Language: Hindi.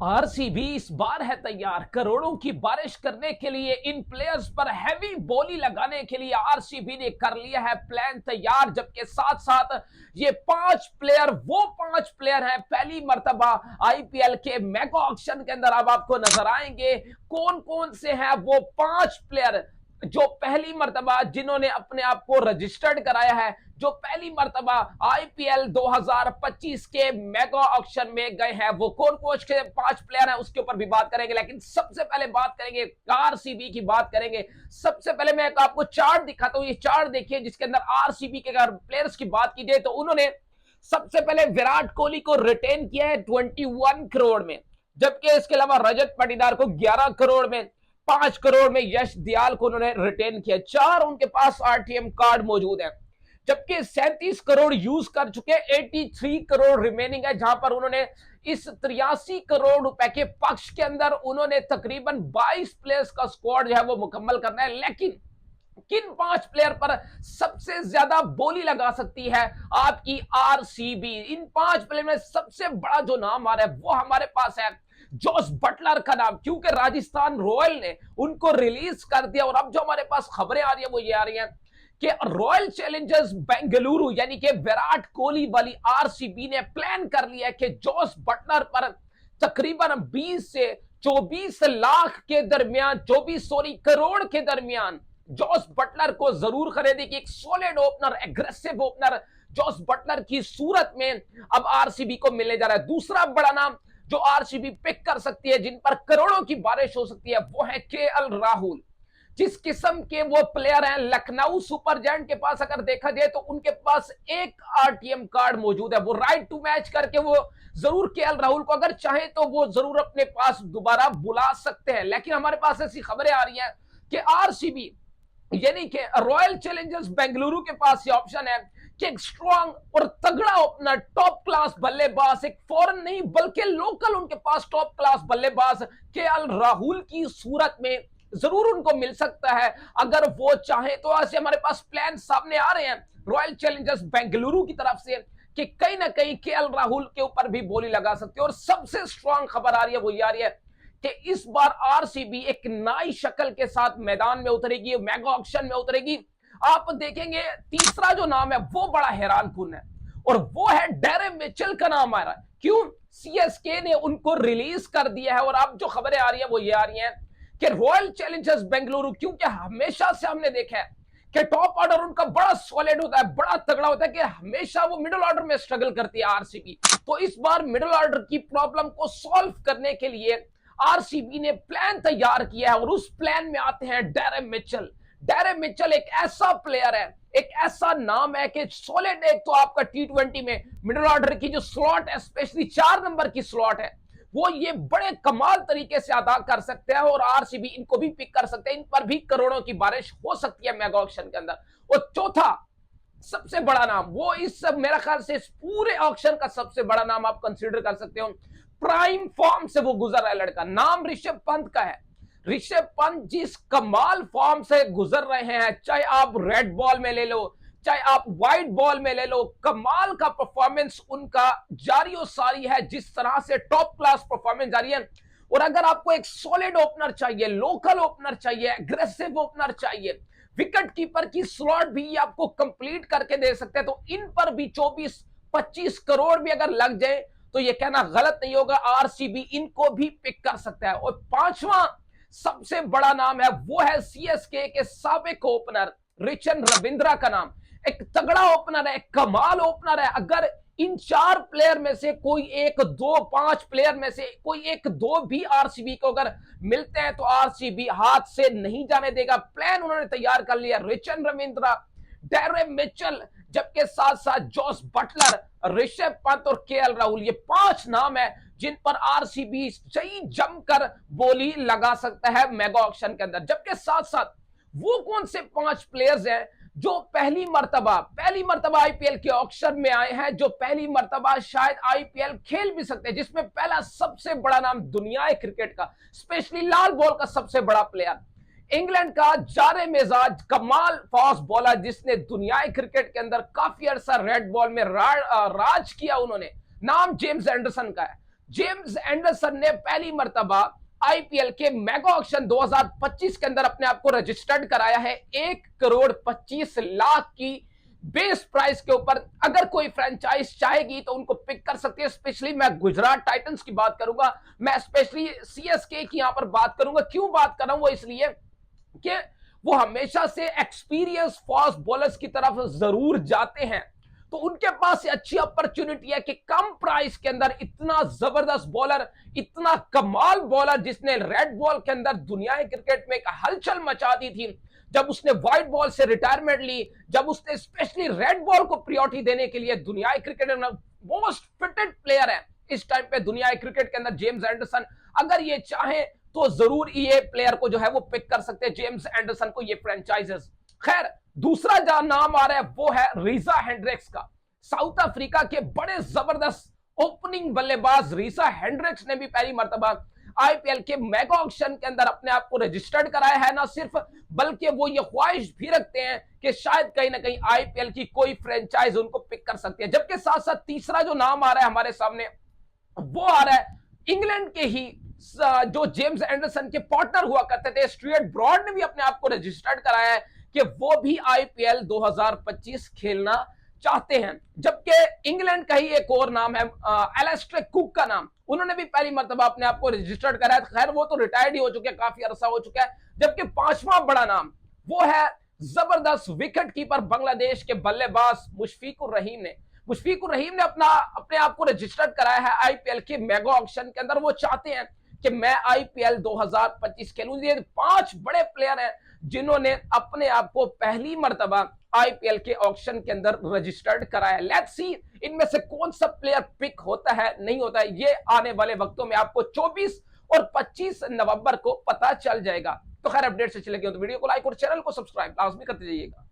आरसीबी इस बार है तैयार करोड़ों की बारिश करने के लिए। इन प्लेयर्स पर हैवी बोली लगाने के लिए आरसीबी ने कर लिया है प्लान तैयार, जबकि साथ साथ ये वो पांच प्लेयर हैं पहली मर्तबा आईपीएल के मेगा ऑक्शन के अंदर। अब आपको नजर आएंगे कौन कौन से हैं वो पांच प्लेयर जो पहली मर्तबा जिन्होंने अपने आप को रजिस्टर्ड कराया है, जो पहली मर्तबा आईपीएल 2025 के मेगा ऑक्शन में गए हैं। वो कौन कोच के पांच प्लेयर हैं उसके ऊपर भी बात करेंगे, लेकिन सबसे पहले बात करेंगे आरसीबी की बात करेंगे। सबसे पहले मैं आपको चार्ट दिखाता हूं, ये चार्ट देखिए जिसके अंदर आरसीबी के अगर प्लेयर्स की बात की जाए तो उन्होंने सबसे पहले विराट कोहली को रिटेन किया है 21 करोड़ में, जबकि इसके अलावा रजत पाटीदार को 11 करोड़ में, 5 करोड़ में यश दयाल को उन्होंने रिटेन किया। 4 उनके पास आरटीएम कार्ड मौजूद है, जबकि 37 करोड़ यूज कर चुके, 83 करोड़ रिमेनिंग है, जहां पर उन्होंने इस 83 करोड़ रुपए के पक्ष के अंदर उन्होंने तकरीबन 22 प्लेयर्स का स्क्वाड जो है वो मुकम्मल करना है। लेकिन किन पांच प्लेयर पर सबसे ज्यादा बोली लगा सकती है आपकी आरसीबी? इन पांच प्लेयर में सबसे बड़ा जो नाम आ रहा है वो हमारे पास है जोस बटलर का नाम, क्योंकि राजस्थान रॉयल ने उनको रिलीज कर दिया। और अब जो हमारे पास खबरें आ रही है वो ये आ रही है कि रॉयल चैलेंजर्स बेंगलुरु यानी कि विराट कोहली वाली आरसीबी ने प्लान कर लिया है कि जोस बटलर पर तकरीबन 20 से 24 लाख के दरमियान, 24 करोड़ के दरमियान जोस बटलर को जरूर खरीदेगी। एक solid opener, aggressive opener Jos Buttler की सूरत में अब आरसीबी को मिलने जा रहा है। दूसरा बड़ा नाम जो आरसीबी पिक कर सकती है, जिन पर करोड़ों की बारिश हो सकती है, वो है केएल राहुल। जिस किस्म के वो प्लेयर हैं, लखनऊ सुपर जायंट के पास अगर देखा जाए तो उनके पास एक आरटीएम कार्ड मौजूद है। वो राइट टू मैच करके वो जरूर केएल राहुल को अगर चाहे तो वो जरूर अपने पास दोबारा बुला सकते हैं। लेकिन हमारे पास ऐसी खबरें आ रही हैं कि आरसीबी यानी कि रॉयल चैलेंजर्स बेंगलुरु के पास ये ऑप्शन है कि एक स्ट्रॉन्ग और तगड़ा ओपनर, टॉप क्लास बल्लेबाज, एक फॉरेन नहीं बल्कि लोकल उनके पास टॉप क्लास बल्लेबाज केएल राहुल की सूरत में जरूर उनको मिल सकता है अगर वो चाहे तो। ऐसे हमारे पास प्लान सामने आ रहे हैं रॉयल चैलेंजर्स बेंगलुरु की तरफ से कि कहीं ना कहीं केएल राहुल के ऊपर भी बोली लगा सकती है। और सबसे स्ट्रांग खबर आ रही है वो ये आ रही है कि इस बार आरसीबी एक नई शक्ल के साथ मैदान में उतरेगी, मेगा ऑक्शन में उतरेगी। आप देखेंगे तीसरा जो नाम है वो बड़ा हैरानकुन है और वो है डेरेन मिचेल का नाम आ रहा है। क्यों? सीएसके ने उनको रिलीज कर दिया है। और अब जो खबरें आ रही है वो ये आ रही हैं कि रॉयल चैलेंजर्स बेंगलुरु, क्योंकि हमेशा से हमने देखा है कि टॉप ऑर्डर उनका बड़ा सॉलिड होता है, बड़ा तगड़ा होता है, कि हमेशा वो मिडिल ऑर्डर में स्ट्रगल करती है आरसीबी। तो इस बार मिडिल ऑर्डर की प्रॉब्लम को सॉल्व करने के लिए आरसीबी ने प्लान तैयार किया है और उस प्लान में आते हैं डेरेन मिचेल। डेरेन मिचेल एक ऐसा प्लेयर है, एक ऐसा नाम है कि सॉलिड, एक तो आपका टी20 में मिडिल ऑर्डर की जो स्लॉट है, स्पेशली 4 नंबर की स्लॉट है, वो ये बड़े कमाल तरीके से अदा कर सकते हैं और आरसीबी इनको भी पिक कर सकते हैं। इन पर भी करोड़ों की बारिश हो सकती है मेगा ऑक्शन के अंदर। और चौथा सबसे बड़ा नाम, वो इस मेरा ख्याल से इस पूरे ऑक्शन का सबसे बड़ा नाम आप कंसीडर कर सकते हो। प्राइम फॉर्म से वो गुजर रहा है लड़का, नाम ऋषभ पंत का है। ऋषभ पंत जिस कमाल फॉर्म से गुजर रहे हैं, चाहे आप रेड बॉल में ले लो, चाहे आप व्हाइट बॉल में ले लो, कमाल का परफॉर्मेंस उनका जारी और सारी है। जिस तरह से टॉप क्लास परफॉर्मेंस जारी है। और अगर आपको एक सॉलिड ओपनर चाहिए, लोकल ओपनर चाहिए, एग्रेसिव ओपनर चाहिए, विकेट कीपर की स्लॉट भी आपको कंप्लीट करके दे सकते हैं, तो इन पर भी 24-25 करोड़ भी अगर लग जाए तो ये कहना गलत नहीं होगा, आरसीबी इनको भी पिक कर सकता है। और पांचवा सबसे बड़ा नाम है वो है सीएसके के साबिक ओपनर रिचन रविंद्रा का नाम। एक तगड़ा ओपनर है, कमाल ओपनर है। अगर इन 4 प्लेयर में से कोई एक दो, 5 प्लेयर में से कोई एक दो भी आरसीबी को अगर मिलते हैं तो आरसीबी हाथ से नहीं जाने देगा। प्लान उन्होंने तैयार कर लिया, रिचन रविंद्रा, डेरेन मिचेल, जबकि साथ साथ जोस बटलर, ऋषभ पंत और केएल राहुल, ये 5 नाम है जिन पर आरसीबी सही जमकर बोली लगा सकता है मेगा ऑक्शन के अंदर। जबकि साथ साथ वो कौन से 5 प्लेयर्स हैं जो पहली मर्तबा आईपीएल के ऑक्शन में आए हैं, जो पहली मर्तबा शायद आईपीएल खेल भी सकते हैं, जिसमें पहला सबसे बड़ा नाम दुनिया क्रिकेट का, स्पेशली लाल बॉल का सबसे बड़ा प्लेयर, इंग्लैंड का जारे मिजाज कमाल फास्ट बॉलर, जिसने दुनिया क्रिकेट के अंदर काफी अरसा रेड बॉल में राज किया, उन्होंने नाम जेम्स एंडरसन का है। जेम्स एंडरसन ने पहली मर्तबा आईपीएल के मेगा ऑक्शन 2025 के अंदर अपने आप को रजिस्टर्ड कराया है 1,25,00,000 की बेस प्राइस के ऊपर। अगर कोई फ्रेंचाइज चाहेगी तो उनको पिक कर सकती है। स्पेशली मैं गुजरात टाइटंस की बात करूंगा, मैं स्पेशली सीएसके की यहां पर बात करूंगा। क्यों बात कर रहा हूं? वो इसलिए कि वो हमेशा से एक्सपीरियंस फास्ट बॉलर्स की तरफ जरूर जाते हैं, तो उनके पास अच्छी अपॉर्चुनिटी है कि कम प्राइस के अंदर इतना जबरदस्त बॉलर, इतना कमाल बॉलर जिसने रेड बॉल के अंदर दुनिया क्रिकेट में एक हलचल मचा दी थी, जब उसने व्हाइट बॉल से रिटायरमेंट ली, जब उसने स्पेशली रेड बॉल को प्रायोरिटी देने के लिए दुनिया क्रिकेट में मोस्ट फिटेड प्लेयर है इस टाइम पे दुनिया क्रिकेट के अंदर जेम्स एंडरसन। अगर ये चाहे तो जरूर ये प्लेयर को जो है वो पिक कर सकते हैं, जेम्स एंडरसन को, ये फ्रेंचाइजेस। खैर, दूसरा जो नाम आ रहा है वो है रीजा हेंड्रिक्स का। साउथ अफ्रीका के बड़े जबरदस्त ओपनिंग बल्लेबाज रीजा हेंड्रिक्स ने भी पहली मर्तबा आईपीएल के मेगा ऑक्शन के अंदर अपने आप को रजिस्टर्ड कराया है। ना सिर्फ, बल्कि वो ये ख्वाहिश भी रखते हैं कि शायद कहीं ना कहीं आईपीएल की कोई फ्रेंचाइज उनको पिक कर सकती है। जबकि साथ साथ तीसरा जो नाम आ रहा है हमारे सामने, वो आ रहा है इंग्लैंड के ही जो जेम्स एंडरसन के पार्टनर हुआ करते थे, स्टुअर्ट ब्रॉड ने भी अपने आप को रजिस्टर्ड कराया है कि वो भी आईपीएल 2025 खेलना चाहते हैं। जबकि इंग्लैंड का ही एक और नाम है एलिस्टर कुक का नाम, उन्होंने भी पहली मर्तबा अपने आप को रजिस्टर्ड कराया। खैर, वो तो रिटायर्ड ही हो चुके हैं, काफी अरसा हो चुका है। जबकि पांचवा बड़ा नाम वो है जबरदस्त विकेट कीपर बांग्लादेश के बल्लेबाज मुशफिकुर रहीम ने। मुशफिकुर रहीम ने अपने आप को रजिस्टर्ड कराया है आईपीएल के मेगा ऑक्शन के अंदर। वो चाहते हैं कि मैं आईपीएल 2025 खेलूं। ये 5 बड़े प्लेयर हैं जिन्होंने अपने आप को पहली मर्तबा आईपीएल के ऑक्शन के अंदर रजिस्टर्ड कराया। लेट्स सी इनमें से कौन सा प्लेयर पिक होता है, नहीं होता है, ये आने वाले वक्तों में आपको 24 और 25 नवंबर को पता चल जाएगा। तो खैर, अपडेट से चले गए तो वीडियो को लाइक और चैनल को सब्सक्राइब लाजमी करते जाइएगा।